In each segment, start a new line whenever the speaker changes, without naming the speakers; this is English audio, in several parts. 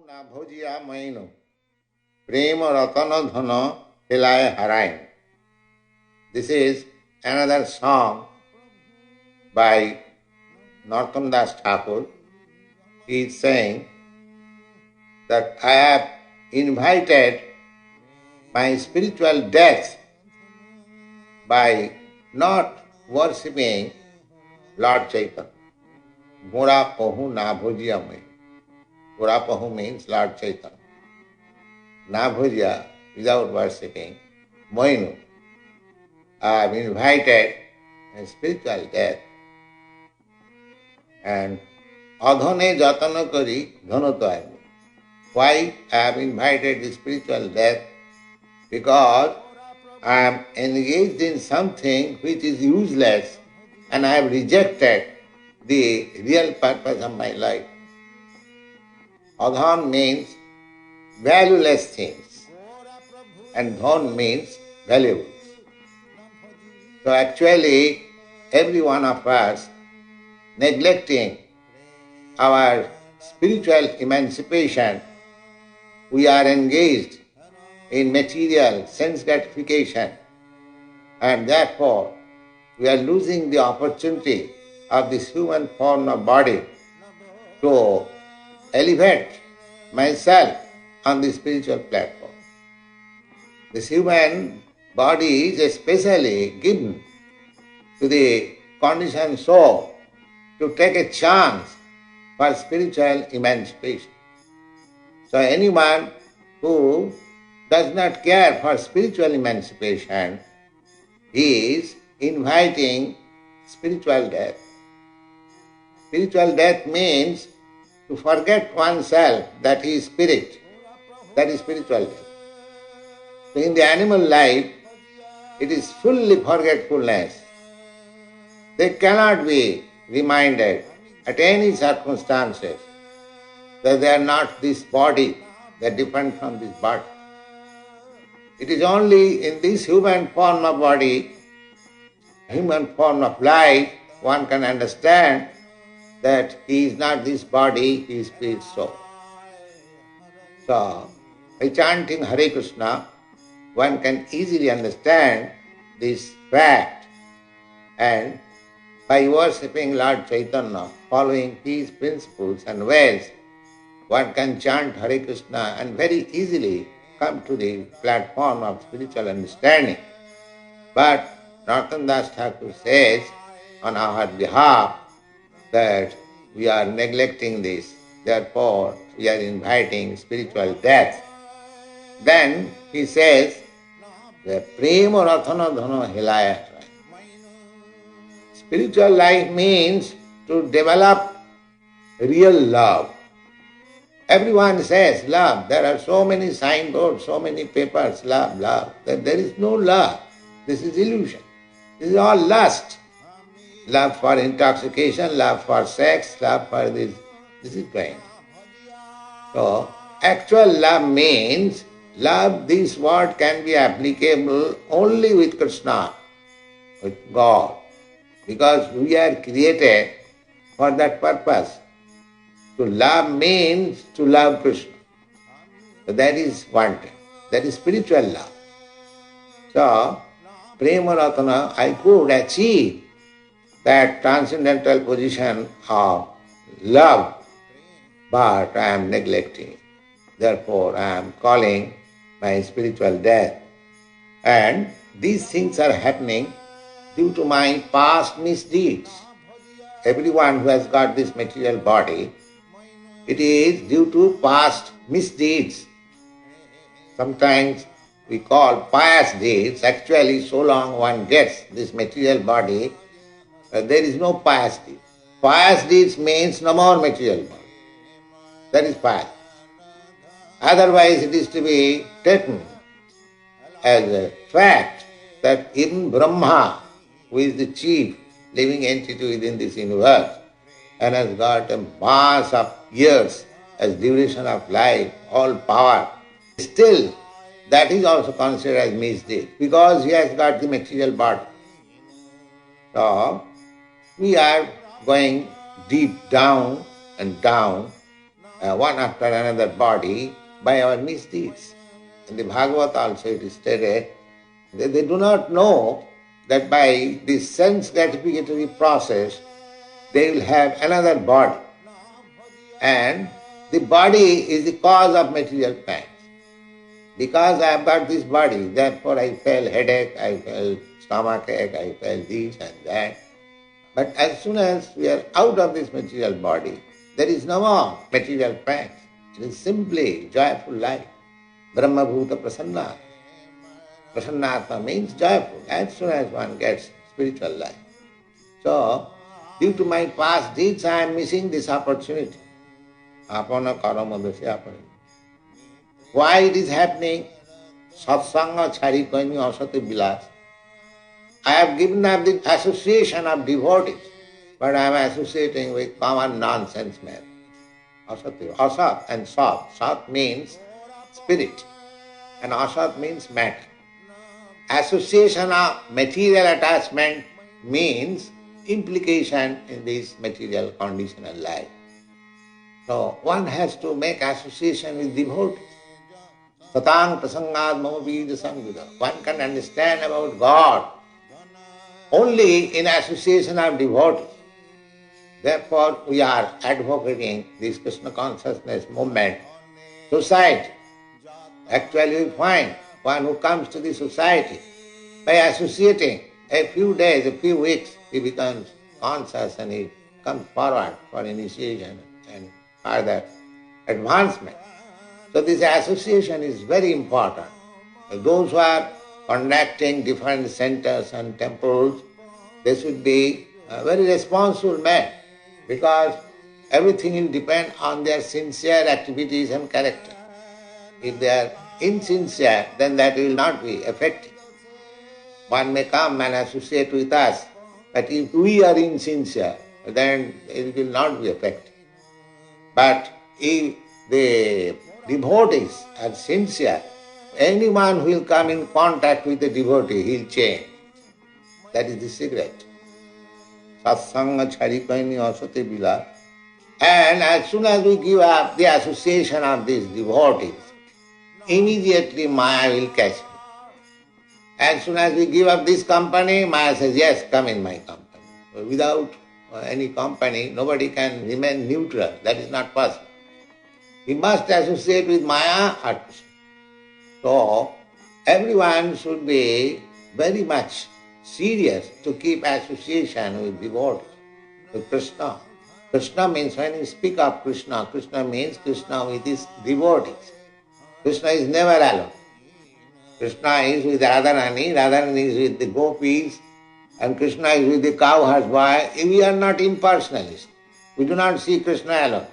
Na Bhajiya Goinu, Prema Ratana Dhana Hilaya Harain. This is another song by Narottam Das Thakur. He is saying that I have invited my spiritual death by not worshipping Lord Chaitanya. Gaura Pahu na Bhajiya Goinu. Gaura Pahu means Lord Chaitanya. Na Bhajiya, without worshipping Goinu. I have invited a spiritual death, and adhane jatana kari dhanato. Why I have invited the spiritual death? Because I am engaged in something which is useless and I have rejected the real purpose of my life. Adhan means valueless things and dhan means valuables. So actually, every one of us neglecting our spiritual emancipation, we are engaged in material sense gratification, and therefore we are losing the opportunity of this human form of body to elevate myself on the spiritual platform. This human body is especially given to the conditioned soul to take a chance for spiritual emancipation. So anyone who does not care for spiritual emancipation is inviting spiritual death. Spiritual death means to forget oneself that he is spirit. That is spiritual death. So in the animal life, it is fully forgetfulness. They cannot be reminded at any circumstances that they are not this body, they are different from this body. It is only in this human form of body, human form of life, one can understand that he is not this body, he is spirit soul. So, by chanting Hare Krishna, one can easily understand this fact, and by worshipping Lord Chaitanya, following his principles and ways, one can chant Hare Krishna and very easily come to the platform of spiritual understanding. But Narottam Das Thakur says on our behalf that we are neglecting this, therefore we are inviting spiritual death. Then he says, the prema rathana dhana hilaya. Spiritual life means to develop real love. Everyone says love. There are so many signboards, so many papers, love, love. There is no love. This is illusion. This is all lust. Love for intoxication, love for sex, love for this. This is going. So, actual love means love, this word can be applicable only with Krishna, with God. Because we are created for that purpose. To love means to love Krishna. So that is one thing. That is spiritual love. So, Prema Ratana, I could achieve that transcendental position of love, but I am neglecting it. Therefore, I am calling my spiritual death. And these things are happening due to my past misdeeds. Everyone who has got this material body, it is due to past misdeeds. Sometimes we call pious deeds. Actually, so long one gets this material body, there is no pious deed. Pious deeds means no more material body. That is pious. Otherwise, it is to be taken as a fact that even Brahma, who is the chief living entity within this universe, and has got a mass of years as duration of life, all power, still that is also considered as misdeed because he has got the material body. So, we are going deep down and down one after another body by our misdeeds. In the Bhagavata also it is stated that they do not know that by this sense gratificatory process they will have another body. And the body is the cause of material pains. Because I have got this body, therefore I felt headache, I felt stomach ache, I felt this and that. But as soon as we are out of this material body, there is no more material pains. It is simply joyful life. Brahma Bhuta Prasanna. Prasannatma means joyful as soon as one gets spiritual life. So, due to my past deeds, I am missing this opportunity. Apana karama dasya apana. Why it is happening? Satsanga chari kaini asati bilas. I have given up the association of devotees, but I am associating with common nonsense men. Asati, asat and sat. Sat means spirit and asat means matter. Association of material attachment means implication in this material conditional life. So one has to make association with devotees. Satang prasangad mama vida samvida. One can understand about God only in association of devotees. Therefore we are advocating this Krishna consciousness movement, society. Actually we find one who comes to the society by associating a few days, a few weeks, he becomes conscious and he comes forward for initiation and further advancement. So this association is very important. Those who are conducting different centers and temples, they should be very responsible men, because everything will depend on their sincere activities and character. If they are insincere, then that will not be effective. One may come and associate with us, but if we are insincere, then it will not be effective. But if the devotees are sincere, anyone who will come in contact with the devotee, he will change. That is the secret. Satsanga charikaini asati bila. And as soon as we give up the association of these devotees, immediately Maya will catch me. As soon as we give up this company, Maya says, yes, come in my company. Without any company, nobody can remain neutral. That is not possible. We must associate with Maya or Krishna. So, everyone should be very much serious to keep association with devotees, with Krishna. Krishna means, when you speak of Krishna, Krishna means Krishna with his devotees. Krishna is never alone. Krishna is with Radharani, Radharani is with the gopis, and Krishna is with the cowherd's boy. We are not impersonalists. We do not see Krishna alone.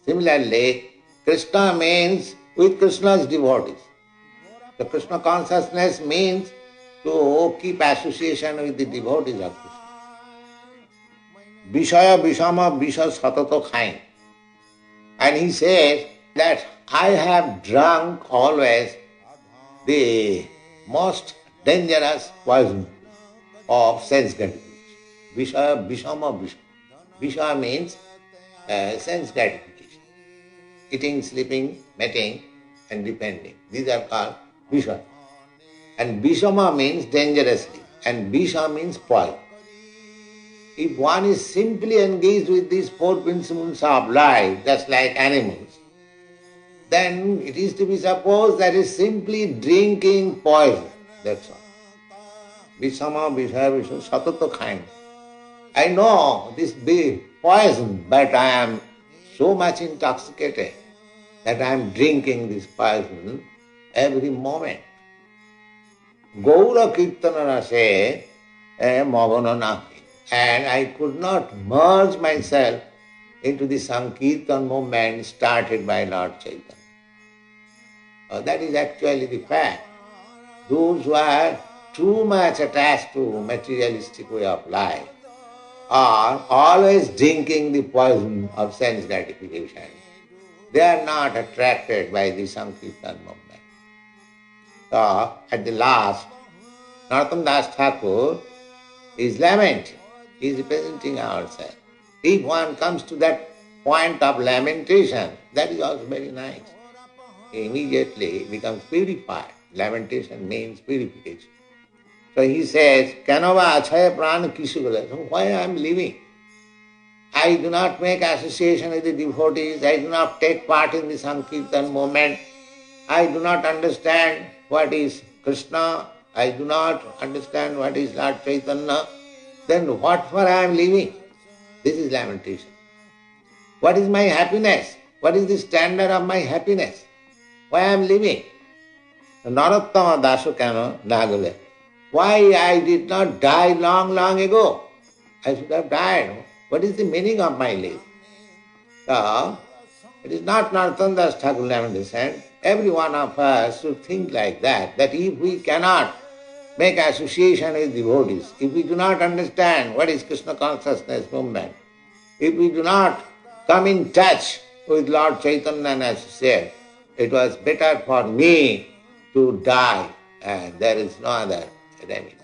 Similarly, Krishna means with Krishna's devotees. The Krishna consciousness means to keep association with the devotees of Krishna. Vishaya Vishama Visha Satato Khain. And he says that I have drunk always the most dangerous poison of sense gratification. Vishaya Vishama Visha. Visha means sense gratification. Eating, sleeping, mating and depending. These are called Visha. And Vishama means dangerously, and Visha means poison. If one is simply engaged with these four principles of life, just like animals, then it is to be supposed that is simply drinking poison. That's all. Vishama, Visha, Visha, Satata Khain. I know this be poison, but I am so much intoxicated that I am drinking this poison every moment. Gaura Kirtana Rase Magana Nahi. And I could not merge myself into the Sankirtan movement started by Lord Chaitanya. That is actually the fact. Those who are too much attached to materialistic way of life are always drinking the poison of sense gratification. They are not attracted by the Sankirtan movement. So, at the last, Narottam Das Thakur is lamenting. He is representing ourselves. If one comes to that point of lamentation, that is also very nice. Immediately becomes purified. Lamentation means purification. So he says, Kanava achaya prana kisugala. So why I am living? I do not make association with the devotees. I do not take part in the Sankirtan movement. I do not understand what is Krishna. I do not understand what is Lord Chaitanya. Then what for I am living? This is lamentation. What is my happiness? What is the standard of my happiness? Why I am living? Narottama dasu kano nagale. Why I did not die long, long ago? I should have died. What is the meaning of my life? So, it is not Narottama Das Thakur lamentation. Every one of us should think like that if we cannot make association with devotees, if we do not understand what is Krishna consciousness movement, if we do not come in touch with Lord Chaitanya and associate, it was better for me to die, and there is no other remedy.